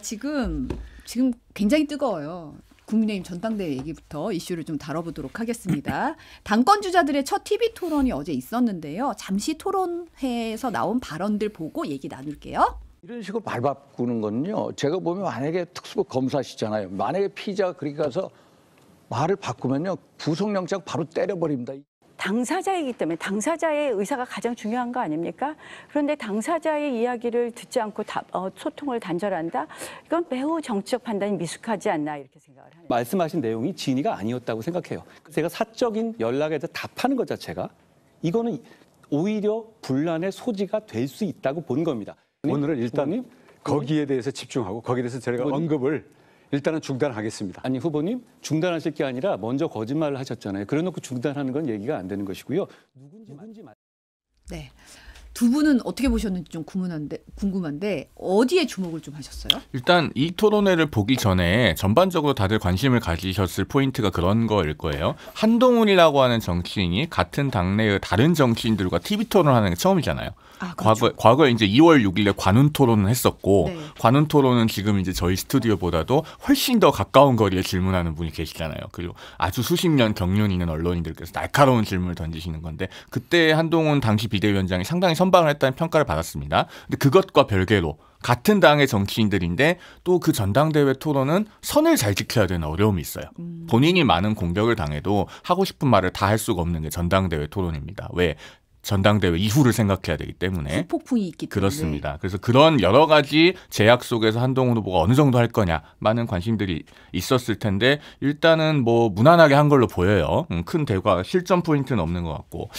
지금 굉장히 뜨거워요. 국민의힘 전당대회 얘기부터 이슈를 좀 다뤄보도록 하겠습니다. 당권 주자들의 첫 TV 토론이 어제 있었는데요. 잠시 토론회에서 나온 발언들 보고 얘기 나눌게요. 이런 식으로 말 바꾸는 거는요. 제가 보면 만약에 특수부 검사시잖아요. 만약에 피의자가 그렇게 가서 말을 바꾸면요. 구속영장 바로 때려버립니다. 당사자이기 때문에 당사자의 의사가 가장 중요한 거 아닙니까? 그런데 당사자의 이야기를 듣지 않고 소통을 단절한다? 이건 매우 정치적 판단이 미숙하지 않나 이렇게 생각을 합니다. 말씀하신 내용이 진위가 아니었다고 생각해요. 제가 사적인 연락에 대해서 답하는 것 자체가 이거는 오히려 분란의 소지가 될 수 있다고 본 겁니다. 오늘은 일단 거기에 대해서 집중하고 거기에 대해서 저희가 언급을 일단은 중단하겠습니다. 아니 후보님 중단하실 게 아니라 먼저 거짓말을 하셨잖아요. 그래놓고 중단하는 건 얘기가 안 되는 것이고요. 누군지 네. 두 분은 어떻게 보셨는지 좀 궁금한데 어디에 주목을 좀 하셨어요? 일단 이 토론회를 보기 전에 전반적으로 다들 관심을 가지셨을 포인트가 그런 거일 거예요. 한동훈이라고 하는 정치인이 같은 당내의 다른 정치인들과 TV 토론하는 게 처음이잖아요. 그렇죠. 과거에 이제 2월 6일에 관훈 토론을 했었고 네. 관훈 토론은 지금 이제 저희 스튜디오보다도 훨씬 더 가까운 거리에 질문하는 분이 계시잖아요. 그리고 아주 수십 년 경륜 있는 언론인들께서 날카로운 질문을 던지시는 건데 그때 한동훈 당시 비대위원장이 상당히 선방을 했다는 평가를 받았습니다. 근데 그것과 별개로 같은 당의 정치인들인데 또 그 전당대회 토론은 선을 잘 지켜야 되는 어려움이 있어요. 본인이 많은 공격을 당해도 하고 싶은 말을 다 할 수가 없는 게 전당대회 토론입니다. 왜? 전당대회 이후를 생각해야 되기 때문에. 후폭풍이 있기 때문에. 그렇습니다. 그래서 그런 여러 가지 제약 속에서 한동훈 후보가 어느 정도 할 거냐 많은 관심들이 있었을 텐데 일단은 뭐 무난하게 한 걸로 보여요. 큰 대과 실점 포인트는 없는 것 같고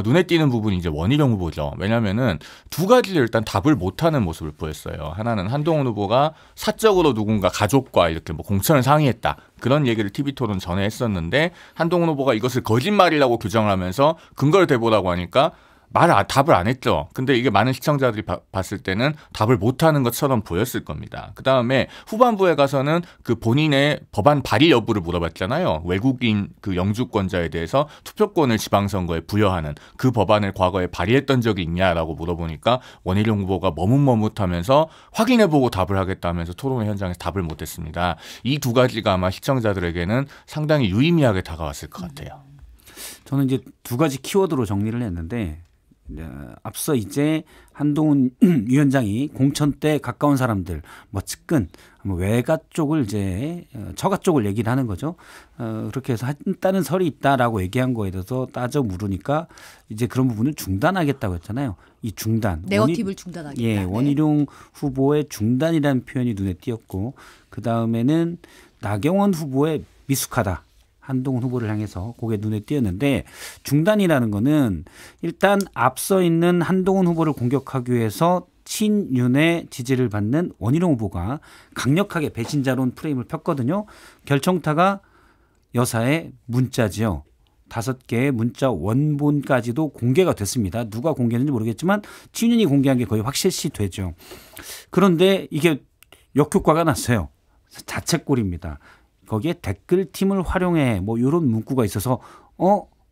눈에 띄는 부분이 이제 원희룡 후보죠. 왜냐하면은 두 가지를 일단 답을 못하는 모습을 보였어요. 하나는 한동훈 후보가 사적으로 누군가 가족과 이렇게 뭐 공천을 상의했다. 그런 얘기를 TV토론 전에 했었는데 한동훈 후보가 이것을 거짓말이라고 규정을 하면서 근거를 대보라고 하니까 답을 안 했죠. 근데 이게 많은 시청자들이 봤을 때는 답을 못하는 것처럼 보였을 겁니다. 그다음에 후반부에 가서는 그 본인의 법안 발의 여부를 물어봤잖아요. 외국인 그 영주권자에 대해서 투표권을 지방선거에 부여하는 그 법안을 과거에 발의했던 적이 있냐라고 물어보니까 원희룡 후보가 머뭇머뭇하면서 확인해보고 답을 하겠다면서 토론회 현장에서 답을 못했습니다. 이 두 가지가 아마 시청자들에게는 상당히 유의미하게 다가왔을 것 같아요. 저는 이제 두 가지 키워드로 정리를 했는데 앞서 이제 한동훈 위원장이 공천 때 가까운 사람들, 뭐 측근, 뭐 외가 쪽을 이제 처가 쪽을 얘기를 하는 거죠. 그렇게 해서 한다는 설이 있다라고 얘기한 거에 대해서 따져 물으니까 이제 그런 부분을 중단하겠다고 했잖아요. 이 중단. 네거티브를 중단하겠다. 예, 원희룡 후보의 중단이라는 표현이 눈에 띄었고 그 다음에는 나경원 후보의 미숙하다. 한동훈 후보를 향해서 그게 눈에 띄었는데 중단이라는 거는 일단 앞서 있는 한동훈 후보를 공격하기 위해서 친윤의 지지를 받는 원희룡 후보가 강력하게 배신자론 프레임을 폈거든요. 결정타가 여사의 문자지요. 5개의 문자 원본까지도 공개가 됐습니다. 누가 공개했는지 모르겠지만 친윤이 공개한 게 거의 확실시 되죠. 그런데 이게 역효과가 났어요. 자책골입니다. 거기에 댓글팀을 활용해 뭐 이런 문구가 있어서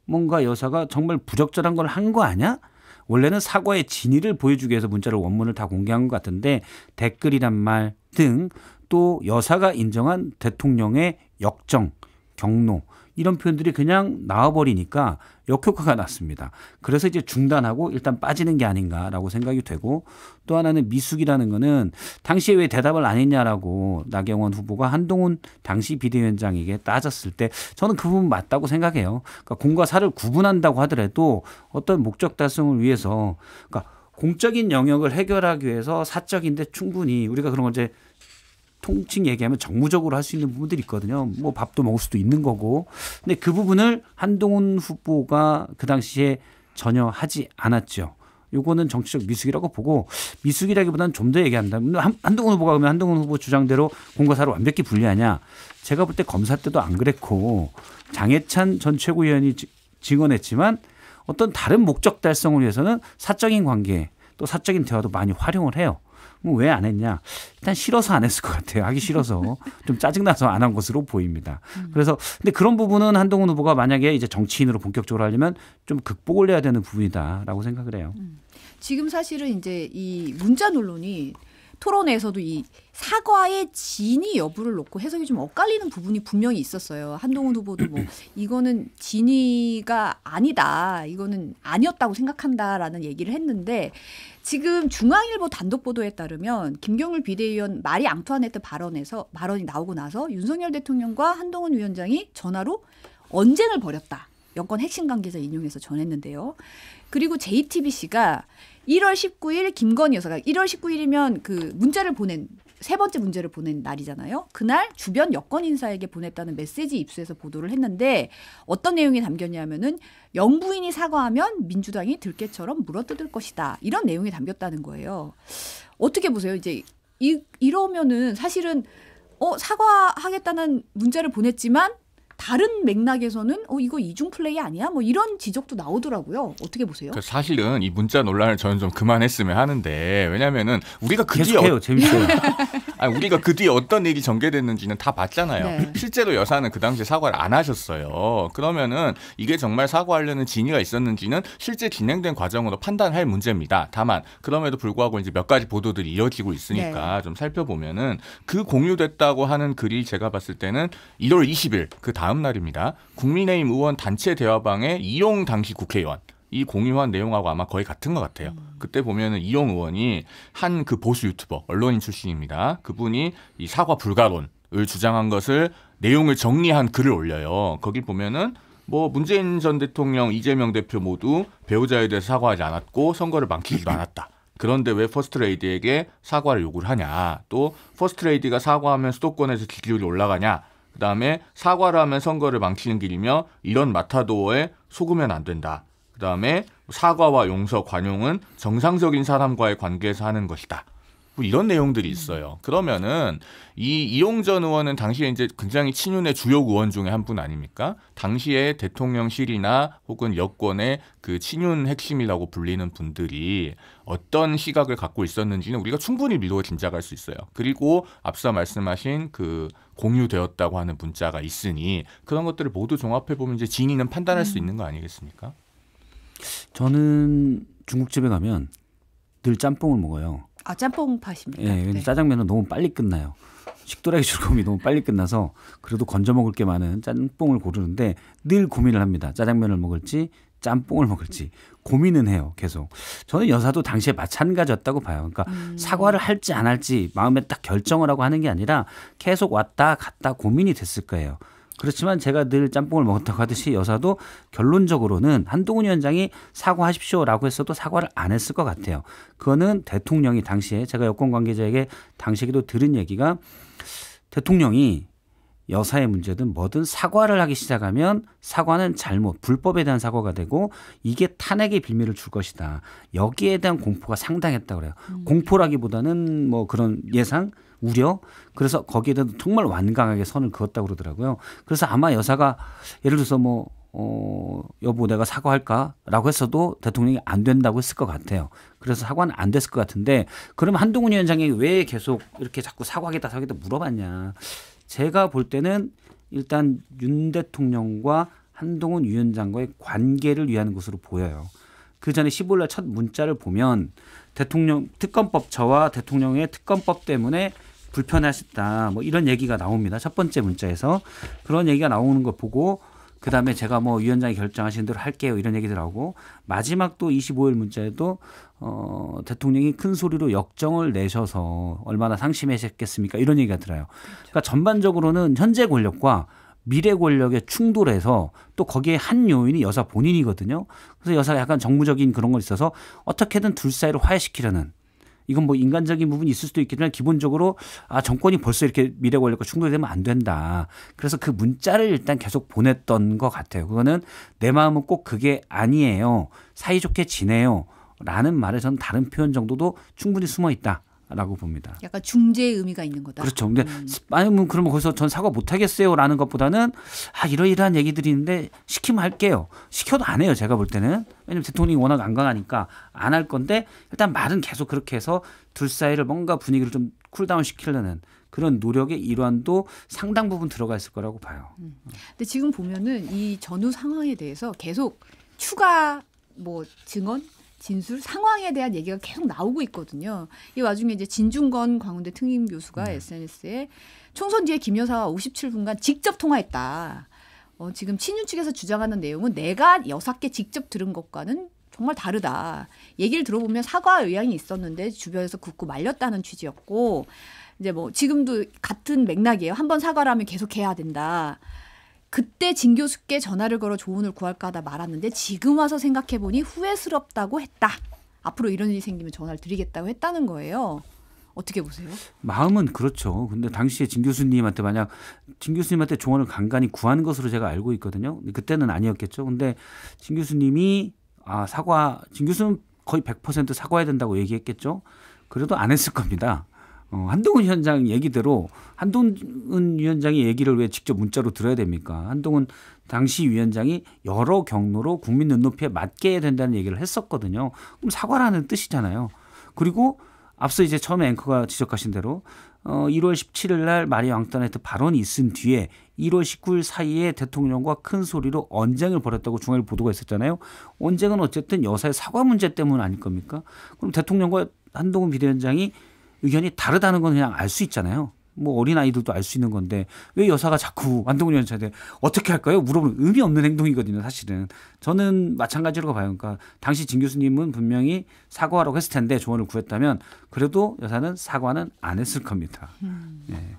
뭔가 여사가 정말 부적절한 걸 한 거 아니야? 원래는 사과의 진위를 보여주기 위해서 문자를 원문을 다 공개한 것 같은데 댓글이란 말 등 또 여사가 인정한 대통령의 역정, 경로 이런 표현들이 그냥 나와버리니까 역효과가 났습니다. 그래서 이제 중단하고 일단 빠지는 게 아닌가라고 생각이 되고 또 하나는 미숙이라는 거는 당시에 왜 대답을 안 했냐라고 나경원 후보가 한동훈 당시 비대위원장에게 따졌을 때 저는 그 부분 맞다고 생각해요. 그러니까 공과 사를 구분한다고 하더라도 어떤 목적 달성을 위해서 그러니까 공적인 영역을 해결하기 위해서 사적인데 충분히 우리가 그런 걸 이제 통칭 얘기하면 정무적으로 할 수 있는 부분들이 있거든요. 뭐 밥도 먹을 수도 있는 거고. 근데 그 부분을 한동훈 후보가 그 당시에 전혀 하지 않았죠. 요거는 정치적 미숙이라고 보고 미숙이라기보다는 좀 더 얘기한다면 한동훈 후보가 그러면 한동훈 후보 주장대로 공과 사를 완벽히 분리하냐. 제가 볼 때 검사 때도 안 그랬고 장해찬 전 최고위원이 증언했지만 어떤 다른 목적 달성을 위해서는 사적인 관계 또 사적인 대화도 많이 활용을 해요. 왜 안 했냐? 일단 싫어서 안 했을 것 같아요. 하기 싫어서 좀 짜증나서 안 한 것으로 보입니다. 그래서 근데 그런 부분은 한동훈 후보가 만약에 이제 정치인으로 본격적으로 하려면 좀 극복을 해야 되는 부분이다라고 생각을 해요. 지금 사실은 이제 이 문자 논란이 토론회에서도 이 사과의 진위 여부를 놓고 해석이 좀 엇갈리는 부분이 분명히 있었어요. 한동훈 후보도 뭐 이거는 진위가 아니다, 이거는 아니었다고 생각한다라는 얘기를 했는데 지금 중앙일보 단독 보도에 따르면 김경률 비대위원 마리 앙투아네트 발언이 나오고 나서 윤석열 대통령과 한동훈 위원장이 전화로 언쟁을 벌였다. 여권 핵심 관계자 인용해서 전했는데요. 그리고 JTBC가 1월 19일 김건희 여사가 1월 19일이면 그 문자를 보낸 세 번째 문제를 보낸 날이잖아요. 그날 주변 여권 인사에게 보냈다는 메시지 입수해서 보도를 했는데 어떤 내용이 담겼냐면은 영부인이 사과하면 민주당이 들깨처럼 물어뜯을 것이다. 이런 내용이 담겼다는 거예요. 어떻게 보세요? 이제 이러면은 사실은 사과하겠다는 문자를 보냈지만 다른 맥락에서는 이거 이중 플레이 아니야? 뭐 이런 지적도 나오더라고요. 어떻게 보세요? 사실은 이 문자 논란을 저는 좀 그만했으면 하는데 왜냐면은 우리가 그 뒤에 계속해요. 재밌어요. 우리가 그 뒤에 어떤 일이 전개됐는지는 다 봤잖아요. 네. 실제로 여사는 그 당시에 사과를 안 하셨어요. 그러면은 이게 정말 사과하려는 진위가 있었는지는 실제 진행된 과정으로 판단할 문제입니다. 다만 그럼에도 불구하고 이제 몇 가지 보도들이 이어지고 있으니까 좀 살펴보면은 그 공유됐다고 하는 글이 제가 봤을 때는 1월 20일 그 다음 날입니다. 국민의힘 의원 단체 대화방에 이용 당시 국회의원 이 공유한 내용하고 아마 거의 같은 것 같아요. 그때 보면은 이용 의원이 한 그 보수 유튜버 언론인 출신입니다. 그분이 이 사과 불가론을 주장한 것을 내용을 정리한 글을 올려요. 거기 보면은 뭐 문재인 전 대통령, 이재명 대표 모두 배우자에 대해서 사과하지 않았고 선거를 망치지도 않았다. 그런데 왜 퍼스트레이디에게 사과를 요구를 하냐. 또 퍼스트레이디가 사과하면 수도권에서 지지율이 올라가냐. 그다음에 사과를 하면 선거를 망치는 길이며 이런 마타도어에 속으면 안 된다. 그다음에 사과와 용서, 관용은 정상적인 사람과의 관계에서 하는 것이다. 뭐 이런 내용들이 있어요. 그러면은 이 이용 전 의원은 당시에 이제 굉장히 친윤의 주요 의원 중에 한 분 아닙니까? 당시에 대통령실이나 혹은 여권의 그 친윤 핵심이라고 불리는 분들이 어떤 시각을 갖고 있었는지는 우리가 충분히 미루어 짐작할 수 있어요. 그리고 앞서 말씀하신 그 공유되었다고 하는 문자가 있으니 그런 것들을 모두 종합해 보면 이제 진위는 판단할 수 있는 거 아니겠습니까? 저는 중국집에 가면 늘 짬뽕을 먹어요. 짬뽕 팥입니다. 예, 근데 짜장면은 너무 빨리 끝나요. 식도락의 즐거움이 너무 빨리 끝나서 그래도 건져 먹을 게 많은 짬뽕을 고르는데 늘 고민을 합니다. 짜장면을 먹을지 짬뽕을 먹을지 고민은 해요. 계속. 저는 여사도 당시에 마찬가지였다고 봐요. 그러니까 사과를 할지 안 할지 마음에 딱 결정을 하고 하는 게 아니라 계속 왔다 갔다 고민이 됐을 거예요. 그렇지만 제가 늘 짬뽕을 먹었다고 하듯이 여사도 결론적으로는 한동훈 위원장이 사과하십시오라고 했어도 사과를 안 했을 것 같아요. 그거는 대통령이 당시에 제가 여권 관계자에게 당시에도 들은 얘기가 대통령이 여사의 문제든 뭐든 사과를 하기 시작하면 사과는 잘못, 불법에 대한 사과가 되고 이게 탄핵의 빌미를 줄 것이다. 여기에 대한 공포가 상당했다고 그래요. 공포라기보다는 뭐 그런 예상, 우려. 그래서 거기에 대해서 정말 완강하게 선을 그었다고 그러더라고요. 그래서 아마 여사가 예를 들어서 뭐 여보 내가 사과할까라고 했어도 대통령이 안 된다고 했을 것 같아요. 그래서 사과는 안 됐을 것 같은데 그러면 한동훈 위원장이 왜 계속 이렇게 자꾸 사과하겠다 물어봤냐. 제가 볼 때는 일단 윤 대통령과 한동훈 위원장과의 관계를 위한 것으로 보여요. 그 전에 15일 날 첫 문자를 보면 대통령 특검법 저와 대통령의 특검법 때문에 불편하셨다. 뭐 이런 얘기가 나옵니다. 첫 번째 문자에서 그런 얘기가 나오는 거 보고 그다음에 제가 뭐 위원장이 결정하신 대로 할게요. 이런 얘기들 하고 마지막 또 25일 문자에도 대통령이 큰 소리로 역정을 내셔서 얼마나 상심하셨겠습니까? 이런 얘기가 들어요. 그러니까 전반적으로는 현재 권력과 미래 권력의 충돌에서 또 거기에 한 요인이 여사 본인이거든요. 그래서 여사가 약간 정무적인 그런 거 있어서 어떻게든 둘 사이를 화해시키려는 이건 뭐 인간적인 부분이 있을 수도 있겠지만 기본적으로 정권이 벌써 이렇게 미래 권력과 충돌이 되면 안 된다. 그래서 그 문자를 일단 계속 보냈던 것 같아요. 그거는 내 마음은 꼭 그게 아니에요. 사이좋게 지내요. 라는 말에 저는 다른 표현 정도도 충분히 숨어 있다. 라고 봅니다. 약간 중재의 의미가 있는 거다. 그렇죠. 근데 아니면 그러면 거기서 전 사과 못 하겠어요라는 것보다는 이러이러한 얘기들이 있는데 시키면 할게요. 시켜도 안 해요. 제가 볼 때는. 왜냐면 대통령이 워낙 안 강하니까 안 할 건데 일단 말은 계속 그렇게 해서 둘 사이를 뭔가 분위기를 좀 쿨다운 시키려는 그런 노력의 일환도 상당 부분 들어가 있을 거라고 봐요. 근데 지금 보면은 이 전후 상황에 대해서 계속 추가 뭐 증언 진술 상황에 대한 얘기가 계속 나오고 있거든요. 이 와중에 이제 진중권 광운대 특임 교수가 SNS에 총선 뒤에 김 여사와 57분간 직접 통화했다. 지금 친윤 측에서 주장하는 내용은 내가 여사께 직접 들은 것과는 정말 다르다. 얘기를 들어보면 사과 의향이 있었는데 주변에서 굳고 말렸다는 취지였고 이제 뭐 지금도 같은 맥락이에요. 한번 사과를 하면 계속 해야 된다. 그때 진 교수께 전화를 걸어 조언을 구할까 하다 말았는데 지금 와서 생각해보니 후회스럽다고 했다. 앞으로 이런 일이 생기면 전화를 드리겠다고 했다는 거예요. 어떻게 보세요? 마음은 그렇죠. 근데 당시에 진 교수님한테 만약 진 교수님한테 조언을 간간히 구한 것으로 제가 알고 있거든요. 그때는 아니었겠죠. 근데 진 교수님이 진 교수는 거의 100% 사과해야 된다고 얘기했겠죠. 그래도 안 했을 겁니다. 한동훈 위원장 얘기대로 한동훈 위원장의 얘기를 왜 직접 문자로 들어야 됩니까? 한동훈 당시 위원장이 여러 경로로 국민 눈높이에 맞게 해야 된다는 얘기를 했었거든요. 그럼 사과라는 뜻이잖아요. 그리고 앞서 이제 처음에 앵커가 지적하신 대로 1월 17일 날 마리 앙뚜아네트 발언이 있은 뒤에 1월 19일 사이에 대통령과 큰 소리로 언쟁을 벌였다고 중앙일 보도가 있었잖아요. 언쟁은 어쨌든 여사의 사과 문제 때문 아닐 겁니까? 그럼 대통령과 한동훈 비대위원장이 의견이 다르다는 건 그냥 알 수 있잖아요. 뭐 어린아이들도 알 수 있는 건데 왜 여사가 자꾸 한동훈 위원장한테 어떻게 할까요? 물어보는 의미 없는 행동이거든요. 사실은. 저는 마찬가지로 봐요. 그러니까 당시 진 교수님은 분명히 사과하라고 했을 텐데 조언을 구했다면 그래도 여사는 사과는 안 했을 겁니다. 네.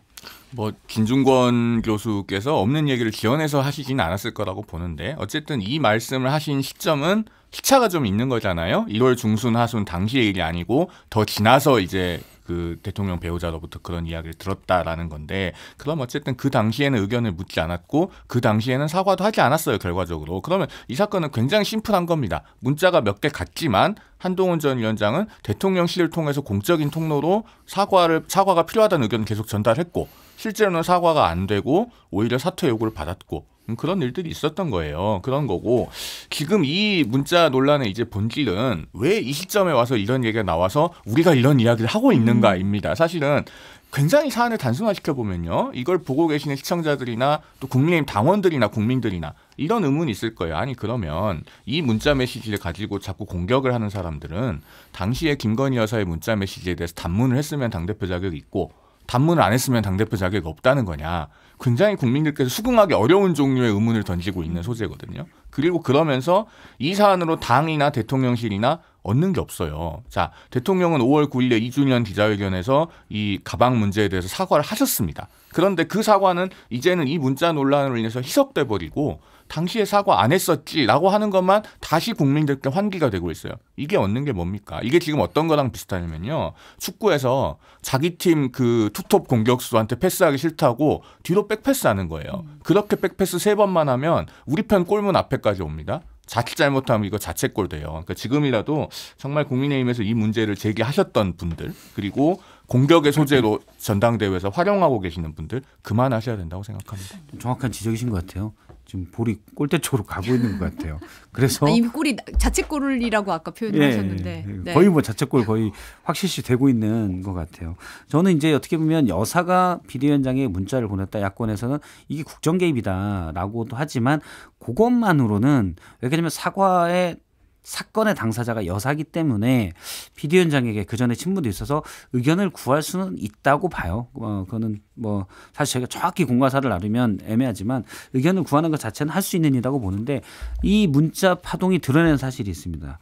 뭐 진중권 교수께서 없는 얘기를 지어내서 하시지는 않았을 거라고 보는데 어쨌든 이 말씀을 하신 시점은 시차가 좀 있는 거잖아요. 1월 중순 하순 당시의 일이 아니고 더 지나서 이제 그 대통령 배우자로부터 그런 이야기를 들었다라는 건데 그럼 어쨌든 그 당시에는 의견을 묻지 않았고 그 당시에는 사과도 하지 않았어요. 결과적으로. 그러면 이 사건은 굉장히 심플한 겁니다. 문자가 몇 개 갔지만 한동훈 전 위원장은 대통령실을 통해서 공적인 통로로 사과가 필요하다는 의견을 계속 전달했고 실제로는 사과가 안 되고 오히려 사퇴 요구를 받았고 그런 일들이 있었던 거예요. 그런 거고 지금 이 문자 논란의 이제 본질은 왜 이 시점에 와서 이런 얘기가 나와서 우리가 이런 이야기를 하고 있는가입니다. 사실은 굉장히 사안을 단순화시켜 보면요. 이걸 보고 계시는 시청자들이나 또 국민의힘 당원들이나 국민들이나 이런 의문이 있을 거예요. 아니 그러면 이 문자 메시지를 가지고 자꾸 공격을 하는 사람들은 당시에 김건희 여사의 문자 메시지에 대해서 단문을 했으면 당대표 자격이 있고 단문을 안 했으면 당대표 자격이 없다는 거냐. 굉장히 국민들께서 수긍하기 어려운 종류의 의문을 던지고 있는 소재거든요. 그리고 그러면서 이 사안으로 당이나 대통령실이나 얻는 게 없어요. 자, 대통령은 5월 9일에 2주년 기자회견에서 이 가방 문제에 대해서 사과를 하셨습니다. 그런데 그 사과는 이제는 이 문자 논란으로 인해서 희석돼 버리고 당시에 사과 안 했었지라고 하는 것만 다시 국민들께 환기가 되고 있어요. 이게 얻는 게 뭡니까? 이게 지금 어떤 거랑 비슷하냐면요. 축구에서 자기 팀 그 투톱 공격수한테 패스하기 싫다고 뒤로 백패스하는 거예요. 그렇게 백패스 3번만 하면 우리 편 골문 앞에까지 옵니다. 자칫 잘못하면 이거 자책골 돼요. 그러니까 지금이라도 정말 국민의힘에서 이 문제를 제기하셨던 분들 그리고 공격의 소재로 전당대회에서 활용하고 계시는 분들 그만하셔야 된다고 생각합니다. 정확한 지적이신 것 같아요. 지금 볼이 골대 쪽으로 가고 있는 것 같아요. 그래서 이미 골이 자책골이라고 아까 표현하셨는데 네. 거의 뭐 자책골 거의 확실시 되고 있는 것 같아요. 저는 이제 어떻게 보면 여사가 비대위원장에 문자를 보냈다 야권에서는 이게 국정 개입이다라고도 하지만 그것만으로는 왜냐하면 사건의 당사자가 여사기 때문에 비대위원장에게 그 전에 친분도 있어서 의견을 구할 수는 있다고 봐요. 그거는 뭐 사실 제가 정확히 공과사를 나누면 애매하지만 의견을 구하는 것 자체는 할 수 있는 일이라고 보는데 이 문자 파동이 드러낸 사실이 있습니다.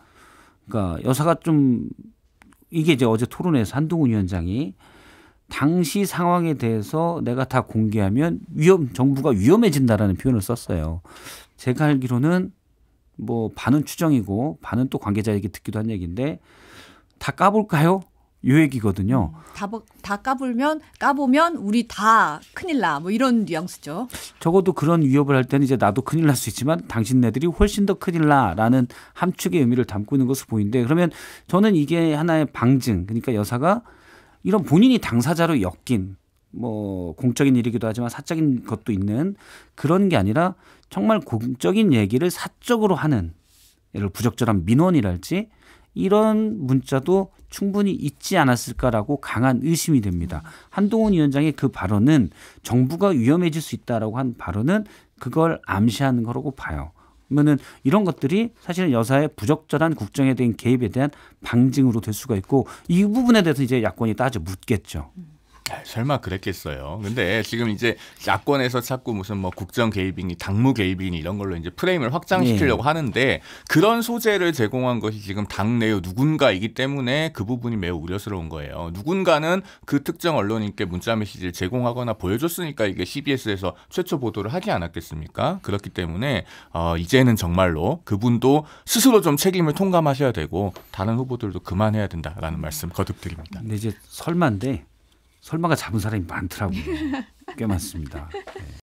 그러니까 여사가 좀 이게 이제 어제 토론회에서 한동훈 위원장이 당시 상황에 대해서 내가 다 공개하면 정부가 위험해진다라는 표현을 썼어요. 제가 알기로는 뭐 반은 추정이고 반은 또 관계자에게 듣기도 한 얘기인데 다 까볼까요? 이 얘기거든요. 다 까보면 우리 다 큰일 나. 뭐 이런 뉘앙스죠. 적어도 그런 위협을 할 때는 이제 나도 큰일 날 수 있지만 당신네들이 훨씬 더 큰일 나라는 함축의 의미를 담고 있는 것으로 보이는데 그러면 저는 이게 하나의 방증 그러니까 여사가 이런 본인이 당사자로 엮인 뭐 공적인 일이기도 하지만 사적인 것도 있는 그런 게 아니라 정말 공적인 얘기를 사적으로 하는 예를 부적절한 민원이랄지 이런 문자도 충분히 있지 않았을까라고 강한 의심이 됩니다. 한동훈 위원장의 그 발언은 정부가 위험해질 수 있다라고 한 발언은 그걸 암시하는 거라고 봐요. 그러면은 이런 것들이 사실은 여사의 부적절한 국정에 대한 개입에 대한 방증으로 될 수가 있고 이 부분에 대해서 이제 야권이 따져 묻겠죠. 설마 그랬겠어요. 근데 지금 이제 야권에서 자꾸 무슨 뭐 국정 개입이니 당무 개입이니 이런 걸로 이제 프레임을 확장시키려고 하는데 그런 소재를 제공한 것이 지금 당내의 누군가이기 때문에 그 부분이 매우 우려스러운 거예요. 누군가는 그 특정 언론인께 문자 메시지를 제공하거나 보여줬으니까 이게 CBS에서 최초 보도를 하지 않았겠습니까? 그렇기 때문에 이제는 정말로 그분도 스스로 좀 책임을 통감하셔야 되고 다른 후보들도 그만해야 된다라는 말씀 거듭드립니다. 근데 이제 설마가 잡은 사람이 많더라고요. 꽤 많습니다. 네.